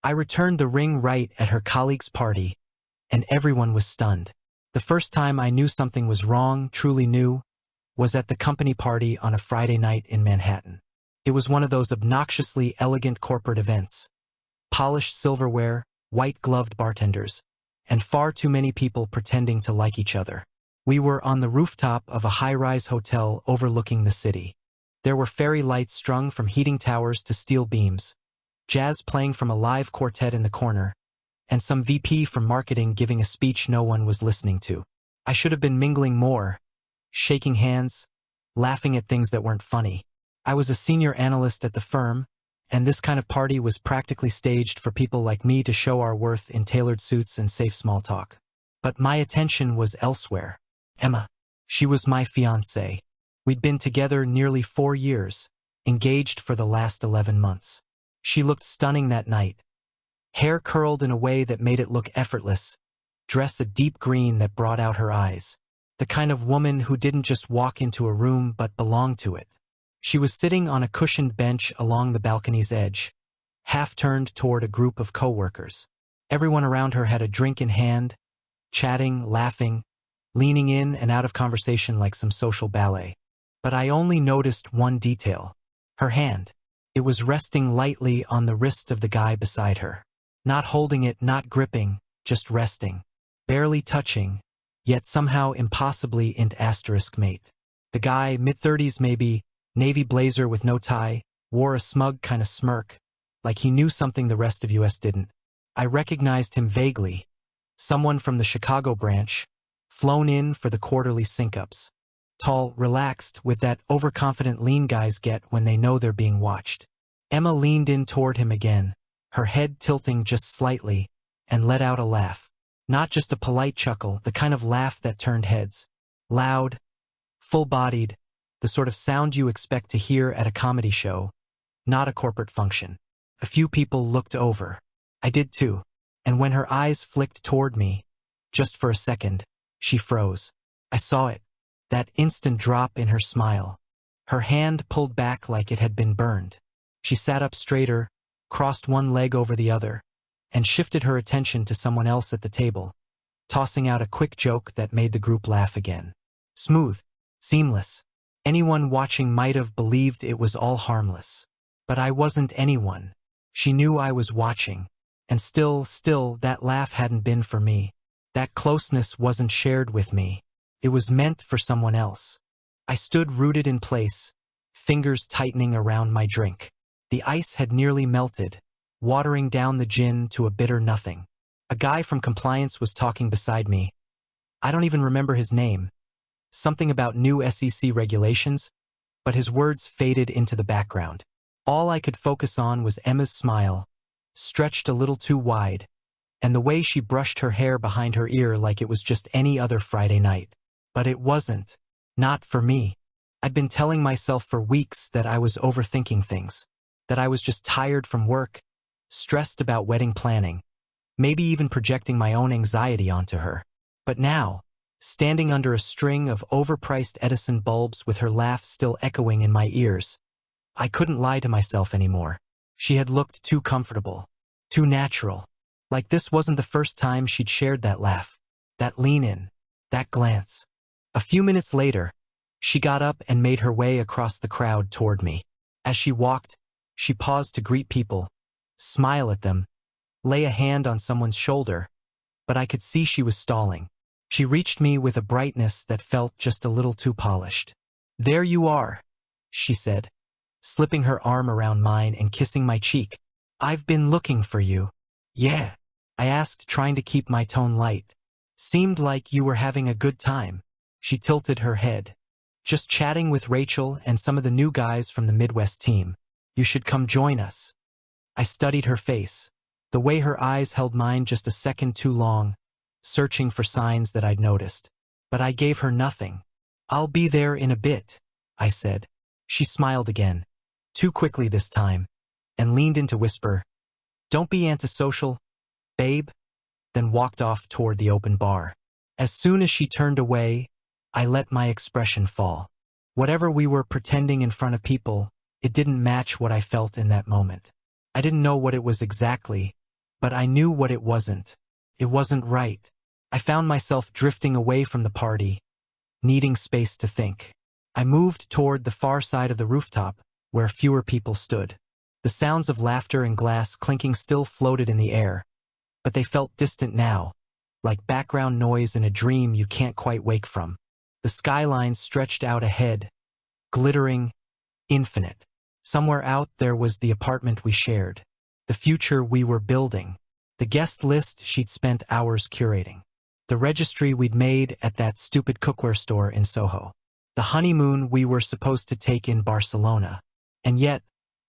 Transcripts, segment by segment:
I returned the ring right at her colleague's party, and everyone was stunned. The first time I knew something was wrong, truly new, was at the company party on a Friday night in Manhattan. It was one of those obnoxiously elegant corporate events. Polished silverware, white-gloved bartenders, and far too many people pretending to like each other. We were on the rooftop of a high-rise hotel overlooking the city. There were fairy lights strung from heating towers to steel beams, jazz playing from a live quartet in the corner, and some VP from marketing giving a speech no one was listening to. I should have been mingling more, shaking hands, laughing at things that weren't funny. I was a senior analyst at the firm, and this kind of party was practically staged for people like me to show our worth in tailored suits and safe small talk. But my attention was elsewhere. Emma. She was my fiancée. We'd been together nearly 4 years, engaged for the last 11 months. She looked stunning that night. Hair curled in a way that made it look effortless, dress a deep green that brought out her eyes. The kind of woman who didn't just walk into a room but belonged to it. She was sitting on a cushioned bench along the balcony's edge, half-turned toward a group of co-workers. Everyone around her had a drink in hand, chatting, laughing, leaning in and out of conversation like some social ballet. But I only noticed one detail. Her hand. It was resting lightly on the wrist of the guy beside her. Not holding it, not gripping, just resting. Barely touching, yet somehow impossibly int asterisk mate. The guy, mid-30s maybe, navy blazer with no tie, wore a smug kind of smirk, like he knew something the rest of US didn't. I recognized him vaguely. Someone from the Chicago branch, flown in for the quarterly sync-ups. Tall, relaxed, with that overconfident lean guys get when they know they're being watched. Emma leaned in toward him again, her head tilting just slightly, and let out a laugh. Not just a polite chuckle, the kind of laugh that turned heads. Loud, full-bodied, the sort of sound you expect to hear at a comedy show, not a corporate function. A few people looked over. I did too. And when her eyes flicked toward me, just for a second, she froze. I saw it. That instant drop in her smile. Her hand pulled back like it had been burned. She sat up straighter, crossed one leg over the other, and shifted her attention to someone else at the table, tossing out a quick joke that made the group laugh again. Smooth, seamless. Anyone watching might have believed it was all harmless. But I wasn't anyone. She knew I was watching. And still, that laugh hadn't been for me. That closeness wasn't shared with me. It was meant for someone else. I stood rooted in place, fingers tightening around my drink. The ice had nearly melted, watering down the gin to a bitter nothing. A guy from compliance was talking beside me. I don't even remember his name. Something about new SEC regulations, but his words faded into the background. All I could focus on was Emma's smile, stretched a little too wide, and the way she brushed her hair behind her ear like it was just any other Friday night. But it wasn't. Not for me. I'd been telling myself for weeks that I was overthinking things, that I was just tired from work, stressed about wedding planning, maybe even projecting my own anxiety onto her. But now, standing under a string of overpriced Edison bulbs with her laugh still echoing in my ears, I couldn't lie to myself anymore. She had looked too comfortable, too natural. Like this wasn't the first time she'd shared that laugh, that lean-in, that glance. A few minutes later, she got up and made her way across the crowd toward me. As she walked, she paused to greet people, smile at them, lay a hand on someone's shoulder, but I could see she was stalling. She reached me with a brightness that felt just a little too polished. "There you are," she said, slipping her arm around mine and kissing my cheek. "I've been looking for you." "Yeah," I asked, trying to keep my tone light. "Seemed like you were having a good time." She tilted her head. "Just chatting with Rachel and some of the new guys from the Midwest team. You should come join us." I studied her face, the way her eyes held mine just a second too long, searching for signs that I'd noticed. But I gave her nothing. "I'll be there in a bit," I said. She smiled again, too quickly this time, and leaned in to whisper, "Don't be antisocial, babe," then walked off toward the open bar. As soon as she turned away, I let my expression fall. Whatever we were pretending in front of people, it didn't match what I felt in that moment. I didn't know what it was exactly, But I knew what it wasn't. It wasn't right. I found myself drifting away from the party, needing space to think. I moved toward the far side of the rooftop, where fewer people stood. The sounds of laughter and glass clinking still floated in the air, but they felt distant now, like background noise in a dream you can't quite wake from. The skyline stretched out ahead, glittering, infinite. Somewhere out there was the apartment we shared, the future we were building, the guest list she'd spent hours curating, the registry we'd made at that stupid cookware store in Soho, the honeymoon we were supposed to take in Barcelona. And yet,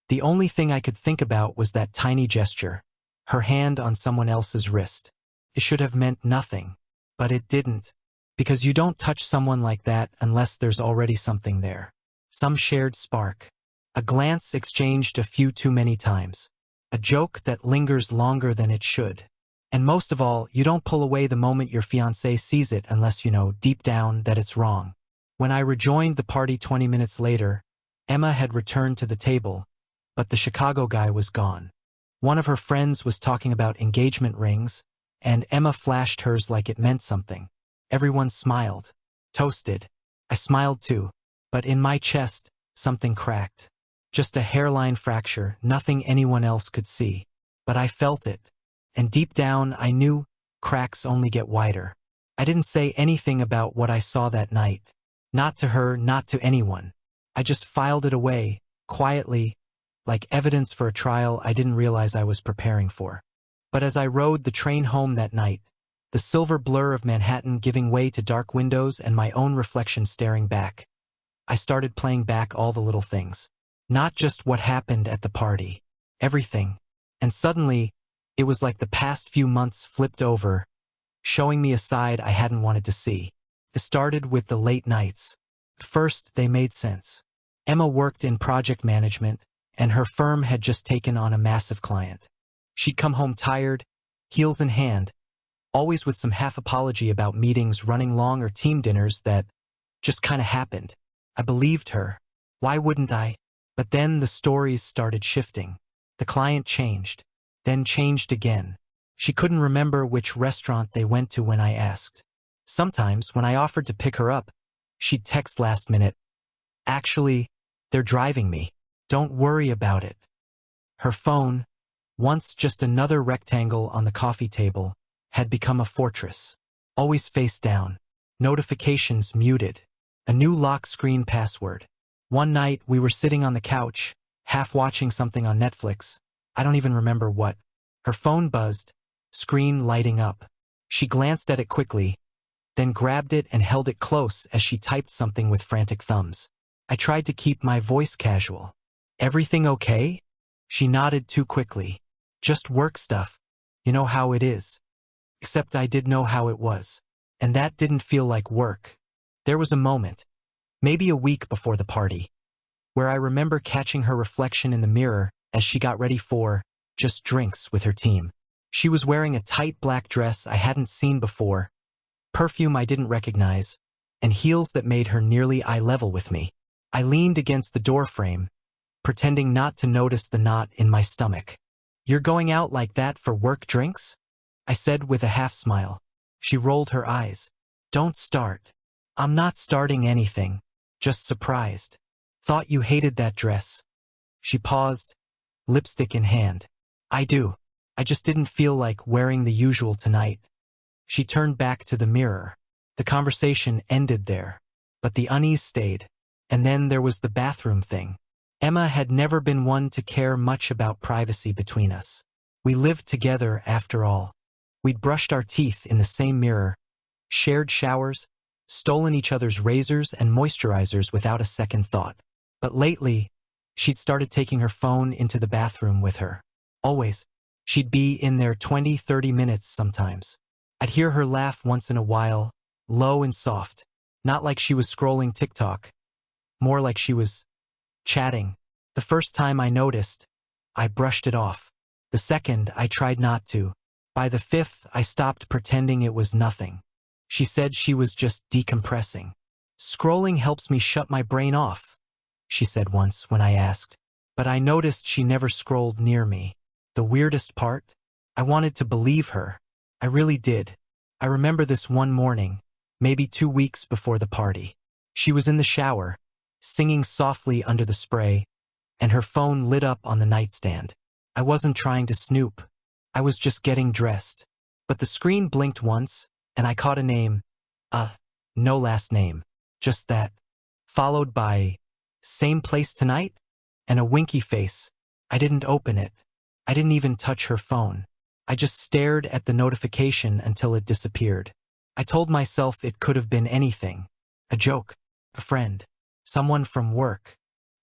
the only thing I could think about was that tiny gesture, her hand on someone else's wrist. It should have meant nothing, but it didn't, because you don't touch someone like that unless there's already something there. Some shared spark. A glance exchanged a few too many times. A joke that lingers longer than it should. And most of all, you don't pull away the moment your fiancé sees it unless you know deep down that it's wrong. When I rejoined the party 20 minutes later, Emma had returned to the table, but the Chicago guy was gone. One of her friends was talking about engagement rings, and Emma flashed hers like it meant something. Everyone smiled. Toasted. I smiled too, but in my chest, something cracked. Just a hairline fracture, nothing anyone else could see. But I felt it. And deep down, I knew cracks only get wider. I didn't say anything about what I saw that night. Not to her, not to anyone. I just filed it away, quietly, like evidence for a trial I didn't realize I was preparing for. But as I rode the train home that night, the silver blur of Manhattan giving way to dark windows and my own reflection staring back, I started playing back all the little things. Not just what happened at the party. Everything. And suddenly, it was like the past few months flipped over, showing me a side I hadn't wanted to see. It started with the late nights. First, they made sense. Emma worked in project management, and her firm had just taken on a massive client. She'd come home tired, heels in hand, always with some half apology about meetings running long or team dinners that just kind of happened. I believed her. Why wouldn't I? But then the stories started shifting. The client changed, then changed again. She couldn't remember which restaurant they went to when I asked. Sometimes, when I offered to pick her up, she'd text last minute, "Actually, they're driving me. Don't worry about it." Her phone, once just another rectangle on the coffee table, had become a fortress. Always face down. Notifications muted. A new lock screen password. One night, we were sitting on the couch, half watching something on Netflix. I don't even remember what. Her phone buzzed, screen lighting up. She glanced at it quickly, then grabbed it and held it close as she typed something with frantic thumbs. I tried to keep my voice casual. "Everything okay?" She nodded too quickly. "Just work stuff. You know how it is." Except I did know how it was. And that didn't feel like work. There was a moment, maybe a week before the party, where I remember catching her reflection in the mirror as she got ready for just drinks with her team. She was wearing a tight black dress I hadn't seen before, perfume I didn't recognize, and heels that made her nearly eye level with me. I leaned against the door frame, pretending not to notice the knot in my stomach. "You're going out like that for work drinks?" I said with a half smile. She rolled her eyes. "Don't start." "I'm not starting anything. Just surprised. Thought you hated that dress." She paused, lipstick in hand. "I do. I just didn't feel like wearing the usual tonight." She turned back to the mirror. The conversation ended there, but the unease stayed. And then there was the bathroom thing. Emma had never been one to care much about privacy between us. We lived together after all. We'd brushed our teeth in the same mirror, shared showers, stolen each other's razors and moisturizers without a second thought. But lately, she'd started taking her phone into the bathroom with her. Always. She'd be in there 20-30 minutes sometimes. I'd hear her laugh once in a while, low and soft, not like she was scrolling TikTok, more like she was chatting. The first time I noticed, I brushed it off. The second, I tried not to. By the fifth, I stopped pretending it was nothing. She said she was just decompressing. "Scrolling helps me shut my brain off," she said once when I asked. But I noticed she never scrolled near me. The weirdest part? I wanted to believe her. I really did. I remember this one morning, maybe 2 weeks before the party. She was in the shower, singing softly under the spray, and her phone lit up on the nightstand. I wasn't trying to snoop. I was just getting dressed. But the screen blinked once, and I caught a name. No last name. Just that. Followed by, "Same place tonight?" And a winky face. I didn't open it. I didn't even touch her phone. I just stared at the notification until it disappeared. I told myself it could have been anything. A joke. A friend. Someone from work.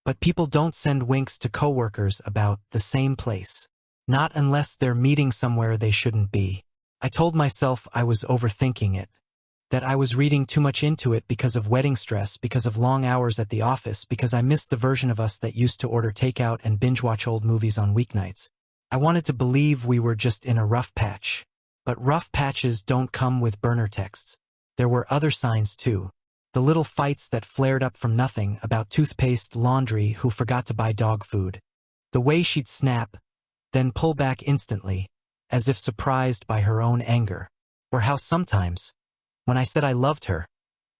But people don't send winks to coworkers about the same place. Not unless they're meeting somewhere they shouldn't be. I told myself I was overthinking it. That I was reading too much into it because of wedding stress, because of long hours at the office, because I missed the version of us that used to order takeout and binge-watch old movies on weeknights. I wanted to believe we were just in a rough patch. But rough patches don't come with burner texts. There were other signs too. The little fights that flared up from nothing about toothpaste, laundry, who forgot to buy dog food. The way she'd snap, then pull back instantly, as if surprised by her own anger. Or how sometimes, when I said I loved her,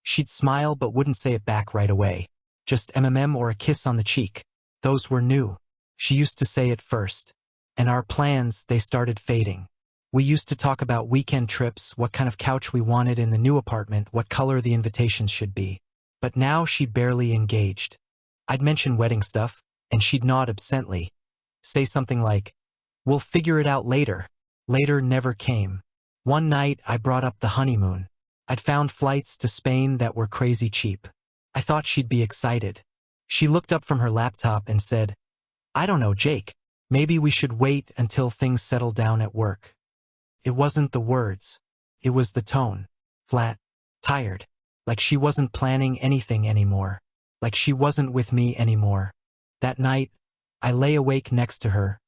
she'd smile but wouldn't say it back right away. Just or a kiss on the cheek. Those were new. She used to say it first. And our plans, they started fading. We used to talk about weekend trips, what kind of couch we wanted in the new apartment, what color the invitations should be. But now she barely engaged. I'd mention wedding stuff, and she'd nod absently. Say something like, "We'll figure it out later." Later never came. One night I brought up the honeymoon. I'd found flights to Spain that were crazy cheap. I thought she'd be excited. She looked up from her laptop and said, "I don't know, Jake. Maybe we should wait until things settle down at work." It wasn't the words. It was the tone. Flat. Tired. Like she wasn't planning anything anymore. Like she wasn't with me anymore. That night, I lay awake next to her,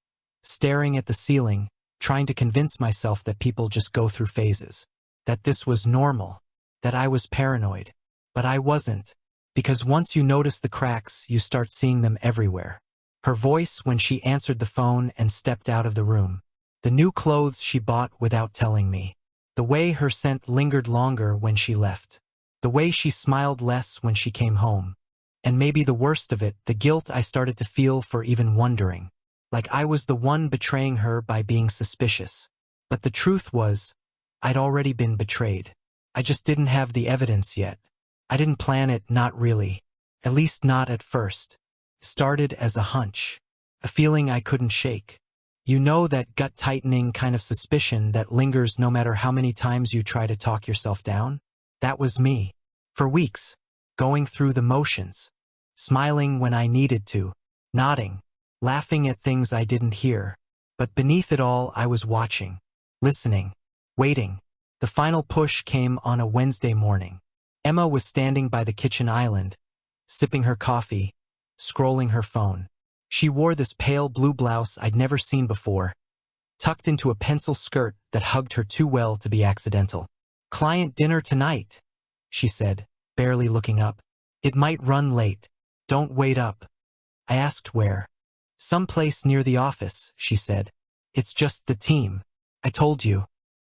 staring at the ceiling, trying to convince myself that people just go through phases. That this was normal. That I was paranoid. But I wasn't. Because once you notice the cracks, you start seeing them everywhere. Her voice when she answered the phone and stepped out of the room. The new clothes she bought without telling me. The way her scent lingered longer when she left. The way she smiled less when she came home. And maybe the worst of it, the guilt I started to feel for even wondering. Like I was the one betraying her by being suspicious. But the truth was, I'd already been betrayed. I just didn't have the evidence yet. I didn't plan it, not really. At least not at first. Started as a hunch. A feeling I couldn't shake. You know, that gut-tightening kind of suspicion that lingers no matter how many times you try to talk yourself down? That was me. For weeks. Going through the motions. Smiling when I needed to. Nodding. Laughing at things I didn't hear. But beneath it all, I was watching. Listening. Waiting. The final push came on a Wednesday morning. Emma was standing by the kitchen island, sipping her coffee, scrolling her phone. She wore this pale blue blouse I'd never seen before, tucked into a pencil skirt that hugged her too well to be accidental. "Client dinner tonight," she said, barely looking up. "It might run late. Don't wait up." I asked where. "Someplace near the office," she said. "It's just the team. I told you."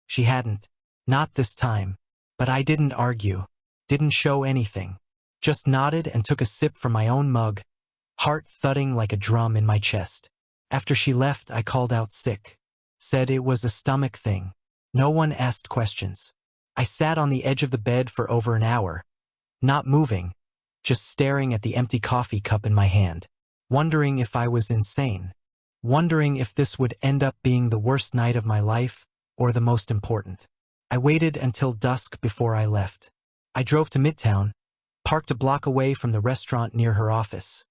She hadn't. Not this time. But I didn't argue. Didn't show anything. Just nodded and took a sip from my own mug, heart thudding like a drum in my chest. After she left, I called out sick. Said it was a stomach thing. No one asked questions. I sat on the edge of the bed for over an hour, not moving, just staring at the empty coffee cup in my hand, wondering if I was insane, wondering if this would end up being the worst night of my life or the most important. I waited until dusk before I left. I drove to Midtown, parked a block away from the restaurant near her office.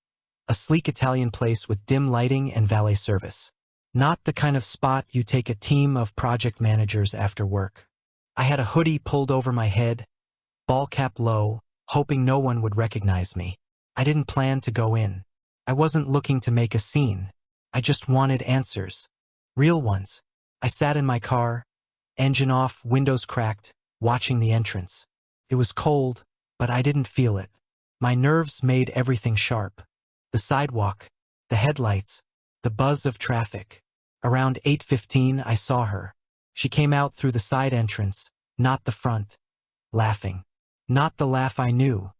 A sleek Italian place with dim lighting and valet service. Not the kind of spot you take a team of project managers after work. I had a hoodie pulled over my head, ball cap low, hoping no one would recognize me. I didn't plan to go in. I wasn't looking to make a scene. I just wanted answers. Real ones. I sat in my car, engine off, windows cracked, watching the entrance. It was cold, but I didn't feel it. My nerves made everything sharp. The sidewalk, the headlights, the buzz of traffic. Around 8:15 I saw her. She came out through the side entrance, not the front, laughing. Not the laugh I knew.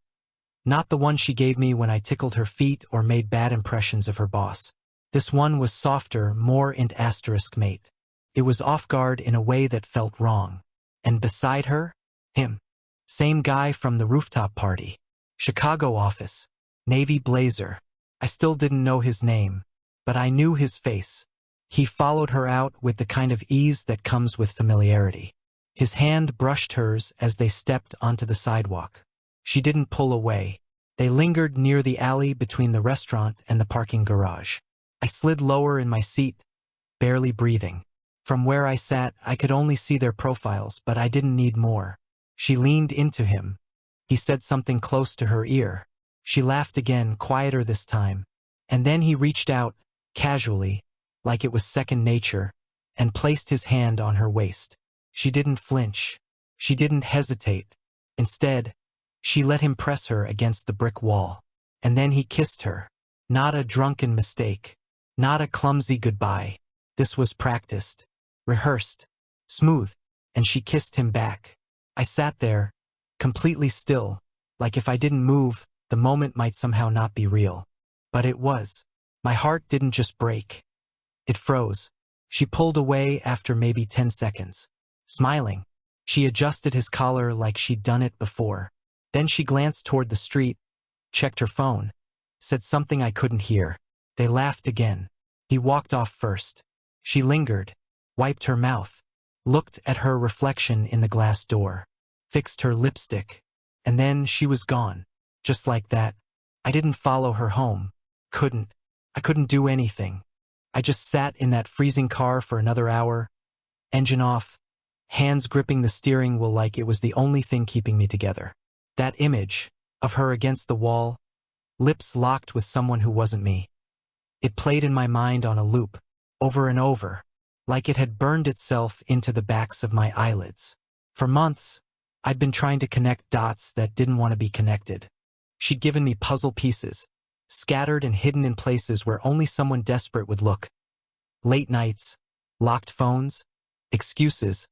Not the one she gave me when I tickled her feet or made bad impressions of her boss. This one was softer, more int asterisk mate. It was off guard in a way that felt wrong. And beside her, him. Same guy from the rooftop party. Chicago office. Navy blazer. I still didn't know his name, but I knew his face. He followed her out with the kind of ease that comes with familiarity. His hand brushed hers as they stepped onto the sidewalk. She didn't pull away. They lingered near the alley between the restaurant and the parking garage. I slid lower in my seat, barely breathing. From where I sat, I could only see their profiles, but I didn't need more. She leaned into him. He said something close to her ear. She laughed again, quieter this time. And then he reached out, casually, like it was second nature, and placed his hand on her waist. She didn't flinch. She didn't hesitate. Instead, she let him press her against the brick wall. And then he kissed her. Not a drunken mistake. Not a clumsy goodbye. This was practiced, rehearsed, smooth, and she kissed him back. I sat there, completely still, like if I didn't move, the moment might somehow not be real. But it was. My heart didn't just break. It froze. She pulled away after maybe 10 seconds. Smiling. She adjusted his collar like she'd done it before. Then she glanced toward the street, checked her phone, said something I couldn't hear. They laughed again. He walked off first. She lingered, wiped her mouth, looked at her reflection in the glass door, fixed her lipstick, and then she was gone. Just like that. I didn't follow her home. Couldn't. I couldn't do anything. I just sat in that freezing car for another hour, engine off, hands gripping the steering wheel like it was the only thing keeping me together. That image of her against the wall, lips locked with someone who wasn't me. It played in my mind on a loop, over and over, like it had burned itself into the backs of my eyelids. For months, I'd been trying to connect dots that didn't want to be connected. She'd given me puzzle pieces, scattered and hidden in places where only someone desperate would look. Late nights, locked phones, excuses,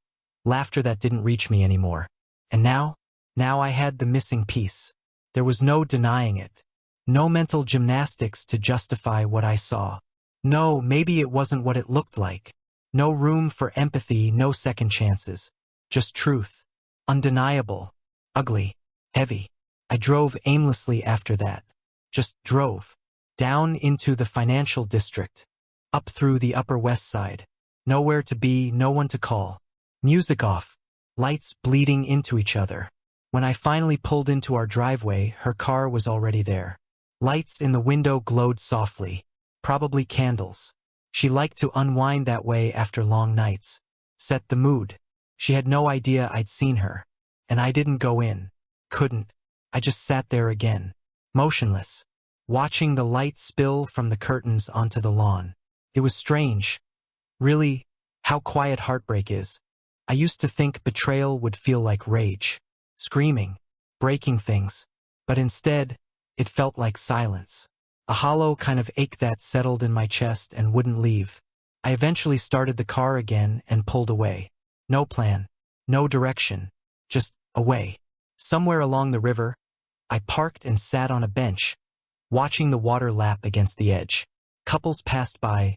laughter that didn't reach me anymore. And now I had the missing piece. There was no denying it. No mental gymnastics to justify what I saw. No, maybe it wasn't what it looked like. No room for empathy, no second chances. Just truth. Undeniable. Ugly. Heavy. I drove aimlessly after that. Just drove. Down into the financial district. Up through the Upper West Side. Nowhere to be, no one to call. Music off. Lights bleeding into each other. When I finally pulled into our driveway, her car was already there. Lights in the window glowed softly. Probably candles. She liked to unwind that way after long nights. Set the mood. She had no idea I'd seen her. And I didn't go in. Couldn't. I just sat there again. Motionless. Watching the light spill from the curtains onto the lawn. It was strange. Really, how quiet heartbreak is. I used to think betrayal would feel like rage. Screaming. Breaking things. But instead, it felt like silence. A hollow kind of ache that settled in my chest and wouldn't leave. I eventually started the car again and pulled away. No plan. No direction. Just away. Somewhere along the river, I parked and sat on a bench, watching the water lap against the edge. Couples passed by,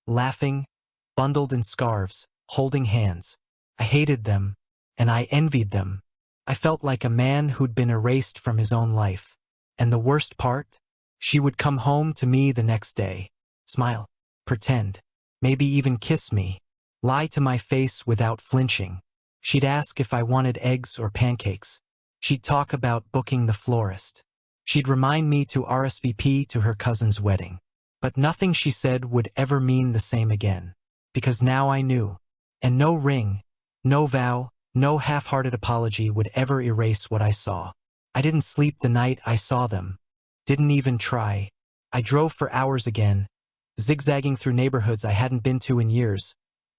laughing, bundled in scarves, holding hands. I hated them, and I envied them. I felt like a man who'd been erased from his own life. And the worst part? She would come home to me the next day, smile, pretend, maybe even kiss me, lie to my face without flinching. She'd ask if I wanted eggs or pancakes. She'd talk about booking the florist. She'd remind me to RSVP to her cousin's wedding. But nothing she said would ever mean the same again. Because now I knew. And no ring, no vow, no half-hearted apology would ever erase what I saw. I didn't sleep the night I saw them. Didn't even try. I drove for hours again, zigzagging through neighborhoods I hadn't been to in years,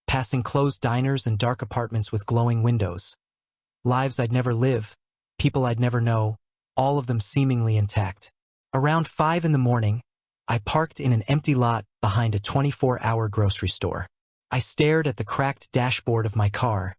passing closed diners and dark apartments with glowing windows. Lives I'd never live, people I'd never know, all of them seemingly intact. Around 5 in the morning, I parked in an empty lot behind a 24-hour grocery store. I stared at the cracked dashboard of my car,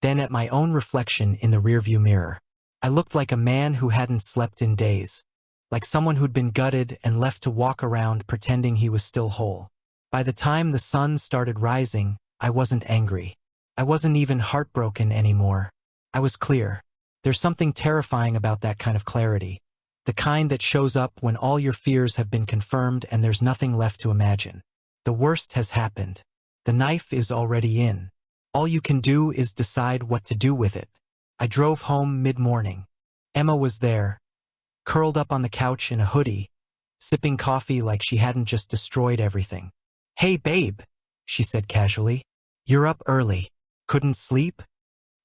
then at my own reflection in the rearview mirror. I looked like a man who hadn't slept in days, like someone who'd been gutted and left to walk around pretending he was still whole. By the time the sun started rising, I wasn't angry. I wasn't even heartbroken anymore. I was clear. There's something terrifying about that kind of clarity, the kind that shows up when all your fears have been confirmed and there's nothing left to imagine. The worst has happened. The knife is already in. All you can do is decide what to do with it. I drove home mid-morning. Emma was there, curled up on the couch in a hoodie, sipping coffee like she hadn't just destroyed everything. "Hey, babe," she said casually. "You're up early. Couldn't sleep?"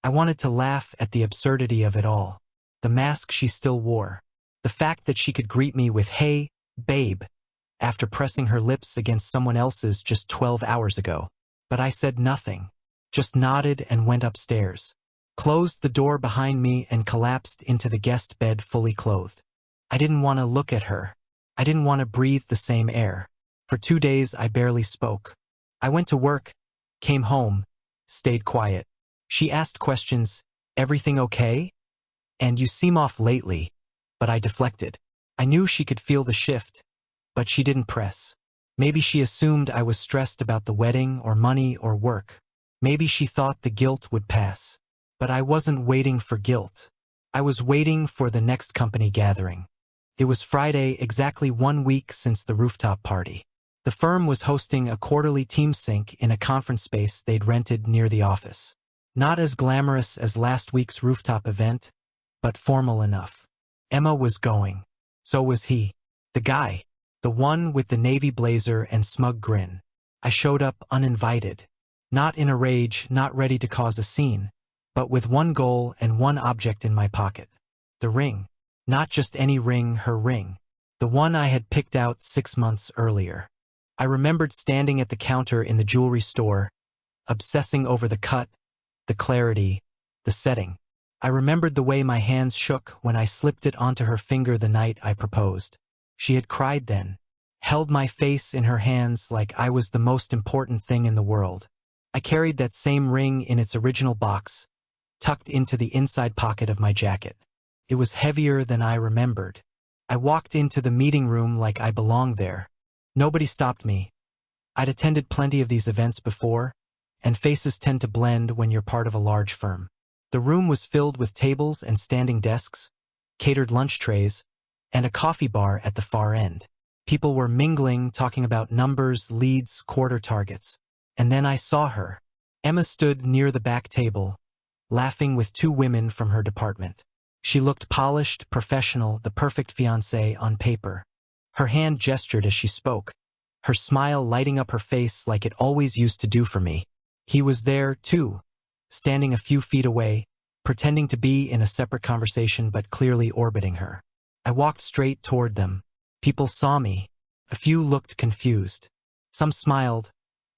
I wanted to laugh at the absurdity of it all. The mask she still wore. The fact that she could greet me with "Hey, babe," after pressing her lips against someone else's just 12 hours ago. But I said nothing, just nodded and went upstairs, closed the door behind me and collapsed into the guest bed fully clothed. I didn't want to look at her. I didn't want to breathe the same air. For 2 days I barely spoke. I went to work, came home, stayed quiet. She asked questions, "Everything okay?" And "You seem off lately," but I deflected. I knew she could feel the shift, but she didn't press. Maybe she assumed I was stressed about the wedding or money or work. Maybe she thought the guilt would pass. But I wasn't waiting for guilt. I was waiting for the next company gathering. It was Friday, exactly 1 week since the rooftop party. The firm was hosting a quarterly team sync in a conference space they'd rented near the office. Not as glamorous as last week's rooftop event, but formal enough. Emma was going. So was he. The guy. The one with the navy blazer and smug grin. I showed up uninvited. Not in a rage, not ready to cause a scene, but with one goal and one object in my pocket. The ring. Not just any ring, her ring. The one I had picked out 6 months earlier. I remembered standing at the counter in the jewelry store, obsessing over the cut, the clarity, the setting. I remembered the way my hands shook when I slipped it onto her finger the night I proposed. She had cried then, held my face in her hands like I was the most important thing in the world. I carried that same ring in its original box, tucked into the inside pocket of my jacket. It was heavier than I remembered. I walked into the meeting room like I belonged there. Nobody stopped me. I'd attended plenty of these events before, and faces tend to blend when you're part of a large firm. The room was filled with tables and standing desks, catered lunch trays, and a coffee bar at the far end. People were mingling, talking about numbers, leads, quarter targets. And then I saw her. Emma stood near the back table, laughing with 2 women from her department. She looked polished, professional, the perfect fiancée on paper. Her hand gestured as she spoke, her smile lighting up her face like it always used to do for me. He was there, too, standing a few feet away, pretending to be in a separate conversation but clearly orbiting her. I walked straight toward them. People saw me. A few looked confused. Some smiled,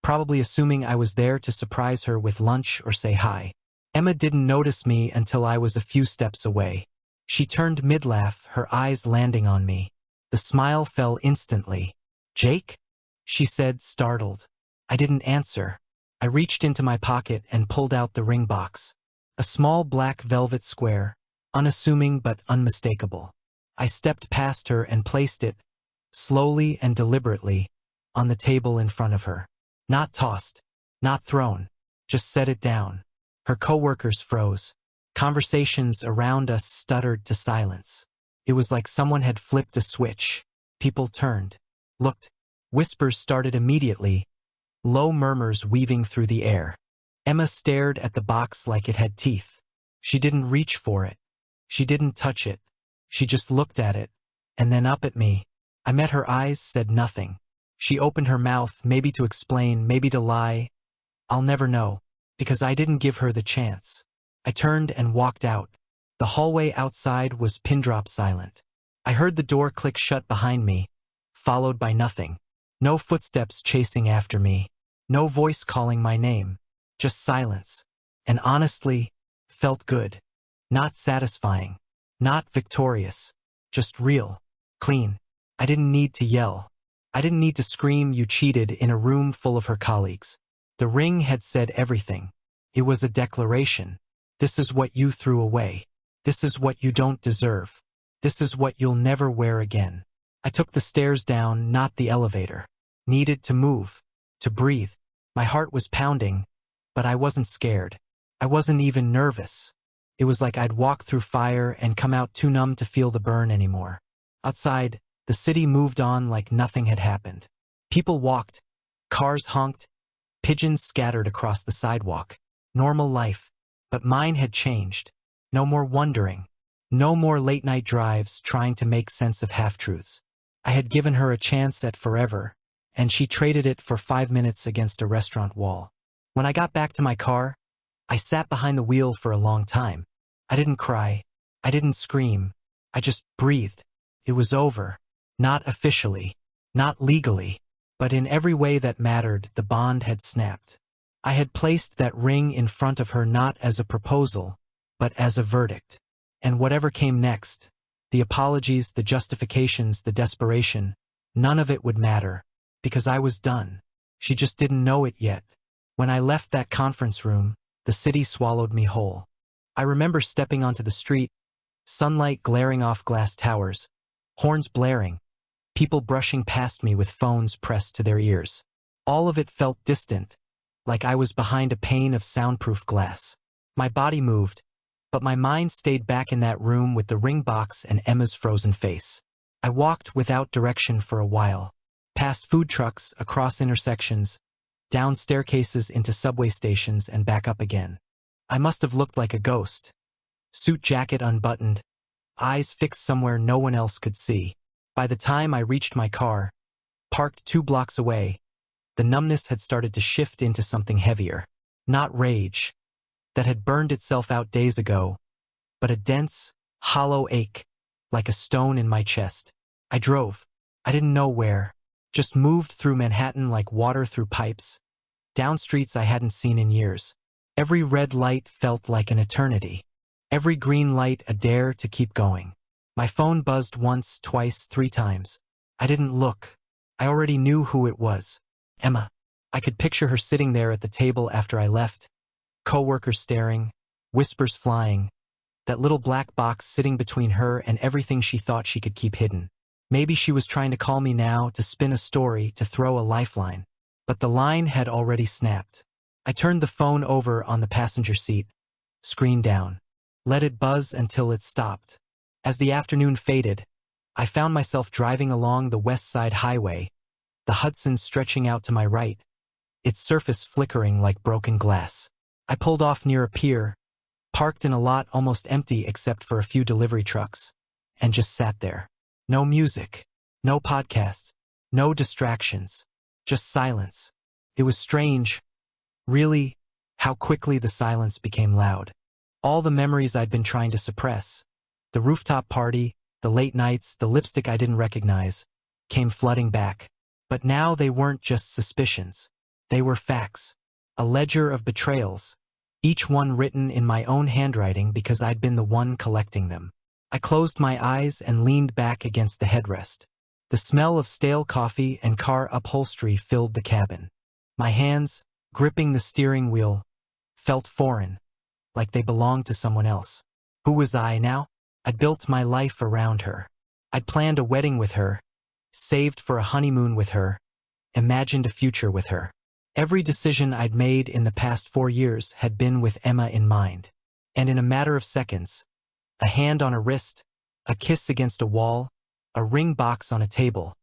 probably assuming I was there to surprise her with lunch or say hi. Emma didn't notice me until I was a few steps away. She turned mid-laugh, her eyes landing on me. The smile fell instantly. "Jake?" she said, startled. I didn't answer. I reached into my pocket and pulled out the ring box. A small black velvet square, unassuming but unmistakable. I stepped past her and placed it, slowly and deliberately, on the table in front of her. Not tossed, not thrown, just set it down. Her coworkers froze. Conversations around us stuttered to silence. It was like someone had flipped a switch. People turned, looked. Whispers started immediately, low murmurs weaving through the air. Emma stared at the box like it had teeth. She didn't reach for it. She didn't touch it. She just looked at it, and then up at me. I met her eyes, said nothing. She opened her mouth, maybe to explain, maybe to lie. I'll never know, because I didn't give her the chance. I turned and walked out. The hallway outside was pin-drop silent. I heard the door click shut behind me, followed by nothing. No footsteps chasing after me. No voice calling my name. Just silence. And honestly, felt good. Not satisfying. Not victorious. Just real. Clean. I didn't need to yell. I didn't need to scream "you cheated" in a room full of her colleagues. The ring had said everything. It was a declaration. This is what you threw away. This is what you don't deserve. This is what you'll never wear again. I took the stairs down, not the elevator. Needed to move, to breathe. My heart was pounding, but I wasn't scared. I wasn't even nervous. It was like I'd walked through fire and come out too numb to feel the burn anymore. Outside, the city moved on like nothing had happened. People walked, cars honked, pigeons scattered across the sidewalk. Normal life, but mine had changed. No more wondering. No more late-night drives trying to make sense of half-truths. I had given her a chance at forever, and she traded it for 5 minutes against a restaurant wall. When I got back to my car, I sat behind the wheel for a long time. I didn't cry. I didn't scream. I just breathed. It was over. Not officially. Not legally. But in every way that mattered, the bond had snapped. I had placed that ring in front of her not as a proposal, but as a verdict. And whatever came next, the apologies, the justifications, the desperation, none of it would matter, because I was done. She just didn't know it yet. When I left that conference room, the city swallowed me whole. I remember stepping onto the street, sunlight glaring off glass towers, horns blaring, people brushing past me with phones pressed to their ears. All of it felt distant, like I was behind a pane of soundproof glass. My body moved, but my mind stayed back in that room with the ring box and Emma's frozen face. I walked without direction for a while, past food trucks, across intersections, down staircases into subway stations and back up again. I must have looked like a ghost. Suit jacket unbuttoned, eyes fixed somewhere no one else could see. By the time I reached my car, parked 2 blocks away, the numbness had started to shift into something heavier. Not rage, that had burned itself out days ago, but a dense, hollow ache, like a stone in my chest. I drove. I didn't know where. Just moved through Manhattan like water through pipes, down streets I hadn't seen in years. Every red light felt like an eternity. Every green light a dare to keep going. My phone buzzed once, twice, 3 times. I didn't look. I already knew who it was. Emma. I could picture her sitting there at the table after I left. Coworkers staring, whispers flying. That little black box sitting between her and everything she thought she could keep hidden. Maybe she was trying to call me now, to spin a story, to throw a lifeline. But the line had already snapped. I turned the phone over on the passenger seat, screen down. Let it buzz until it stopped. As the afternoon faded, I found myself driving along the West Side Highway, the Hudson stretching out to my right, its surface flickering like broken glass. I pulled off near a pier, parked in a lot almost empty except for a few delivery trucks, and just sat there. No music, no podcasts, no distractions, just silence. It was strange, really, how quickly the silence became loud. All the memories I'd been trying to suppress, the rooftop party, the late nights, the lipstick I didn't recognize, came flooding back. But now they weren't just suspicions. They were facts. A ledger of betrayals, each one written in my own handwriting because I'd been the one collecting them. I closed my eyes and leaned back against the headrest. The smell of stale coffee and car upholstery filled the cabin. My hands, gripping the steering wheel, felt foreign, like they belonged to someone else. Who was I now? I'd built my life around her. I'd planned a wedding with her, saved for a honeymoon with her, imagined a future with her. Every decision I'd made in the past 4 years had been with Emma in mind. And in a matter of seconds, a hand on a wrist, a kiss against a wall, a ring box on a table,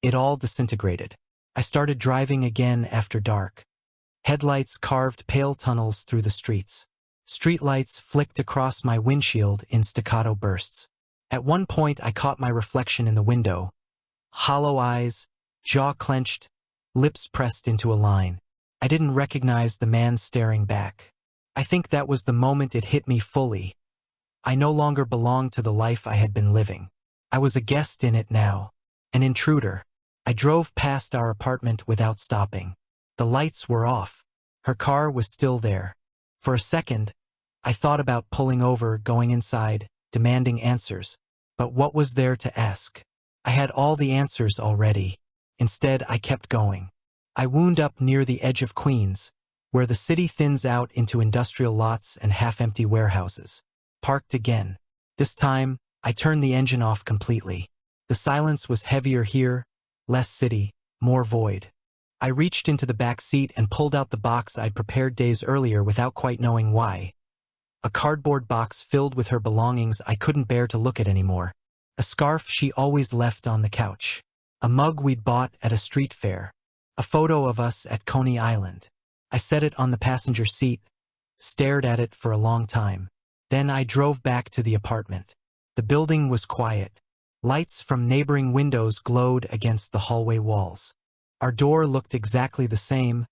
it all disintegrated. I started driving again after dark. Headlights carved pale tunnels through the streets. Streetlights flicked across my windshield in staccato bursts. At one point I caught my reflection in the window. Hollow eyes, jaw clenched, lips pressed into a line. I didn't recognize the man staring back. I think that was the moment it hit me fully. I no longer belonged to the life I had been living. I was a guest in it now, an intruder. I drove past our apartment without stopping. The lights were off. Her car was still there. For a second, I thought about pulling over, going inside, demanding answers. But what was there to ask? I had all the answers already. Instead, I kept going. I wound up near the edge of Queens, where the city thins out into industrial lots and half-empty warehouses. Parked again. This time, I turned the engine off completely. The silence was heavier here, less city, more void. I reached into the back seat and pulled out the box I'd prepared days earlier without quite knowing why. A cardboard box filled with her belongings I couldn't bear to look at anymore. A scarf she always left on the couch. A mug we'd bought at a street fair. A photo of us at Coney Island. I set it on the passenger seat, stared at it for a long time. Then I drove back to the apartment. The building was quiet. Lights from neighboring windows glowed against the hallway walls. Our door looked exactly the same,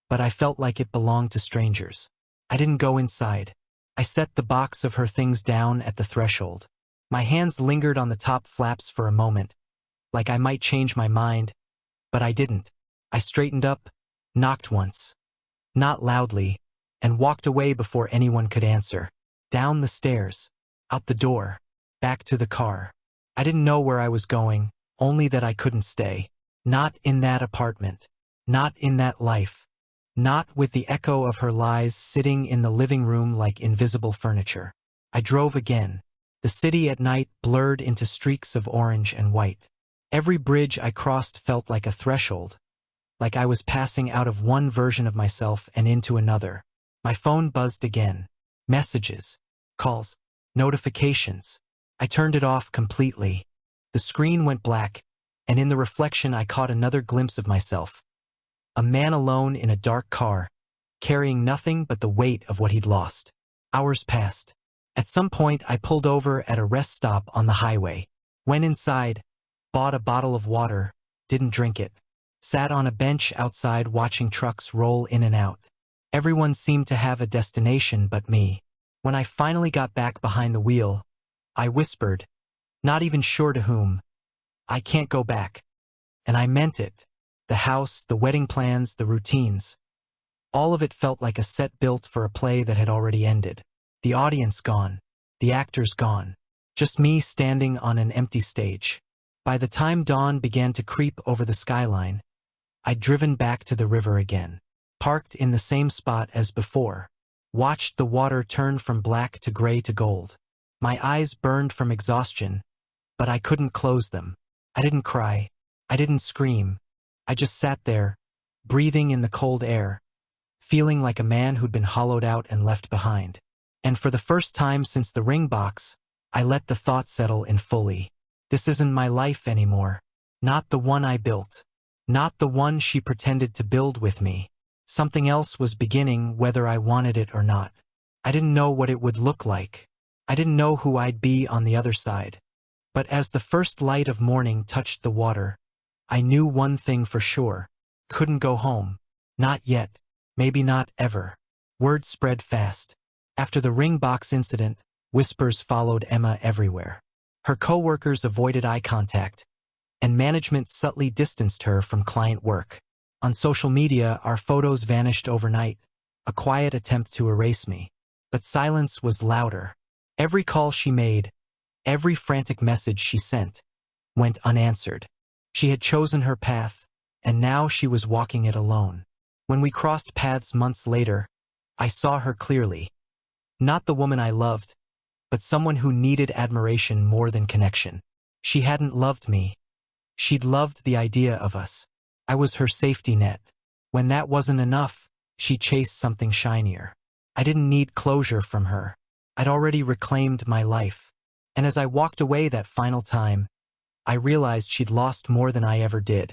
but I felt like it belonged to strangers. I didn't go inside. I set the box of her things down at the threshold. My hands lingered on the top flaps for a moment, like I might change my mind, but I didn't. I straightened up, knocked once, not loudly, and walked away before anyone could answer. Down the stairs, out the door, back to the car. I didn't know where I was going, only that I couldn't stay. Not in that apartment. Not in that life. Not with the echo of her lies sitting in the living room like invisible furniture. I drove again. The city at night blurred into streaks of orange and white. Every bridge I crossed felt like a threshold, like I was passing out of one version of myself and into another. My phone buzzed again. Messages, calls, notifications. I turned it off completely. The screen went black, and in the reflection I caught another glimpse of myself. A man alone in a dark car, carrying nothing but the weight of what he'd lost. Hours passed. At some point I pulled over at a rest stop on the highway. Went inside, bought a bottle of water, didn't drink it. Sat on a bench outside watching trucks roll in and out. Everyone seemed to have a destination but me. When I finally got back behind the wheel, I whispered, not even sure to whom, I can't go back. And I meant it. The house, the wedding plans, the routines. All of it felt like a set built for a play that had already ended. The audience gone. The actors gone. Just me standing on an empty stage. By the time dawn began to creep over the skyline, I'd driven back to the river again. Parked in the same spot as before. Watched the water turn from black to gray to gold. My eyes burned from exhaustion, but I couldn't close them. I didn't cry. I didn't scream. I just sat there, breathing in the cold air, feeling like a man who'd been hollowed out and left behind. And for the first time since the ring box, I let the thought settle in fully. This isn't my life anymore. Not the one I built. Not the one she pretended to build with me. Something else was beginning whether I wanted it or not. I didn't know what it would look like. I didn't know who I'd be on the other side. But as the first light of morning touched the water, I knew one thing for sure. Couldn't go home. Not yet. Maybe not ever. Word spread fast. After the ring box incident, whispers followed Emma everywhere. Her coworkers avoided eye contact, and management subtly distanced her from client work. On social media, our photos vanished overnight, a quiet attempt to erase me. But silence was louder. Every call she made, every frantic message she sent, went unanswered. She had chosen her path, and now she was walking it alone. When we crossed paths months later, I saw her clearly. Not the woman I loved, but someone who needed admiration more than connection. She hadn't loved me. She'd loved the idea of us. I was her safety net. When that wasn't enough, she chased something shinier. I didn't need closure from her. I'd already reclaimed my life. And as I walked away that final time, I realized she'd lost more than I ever did.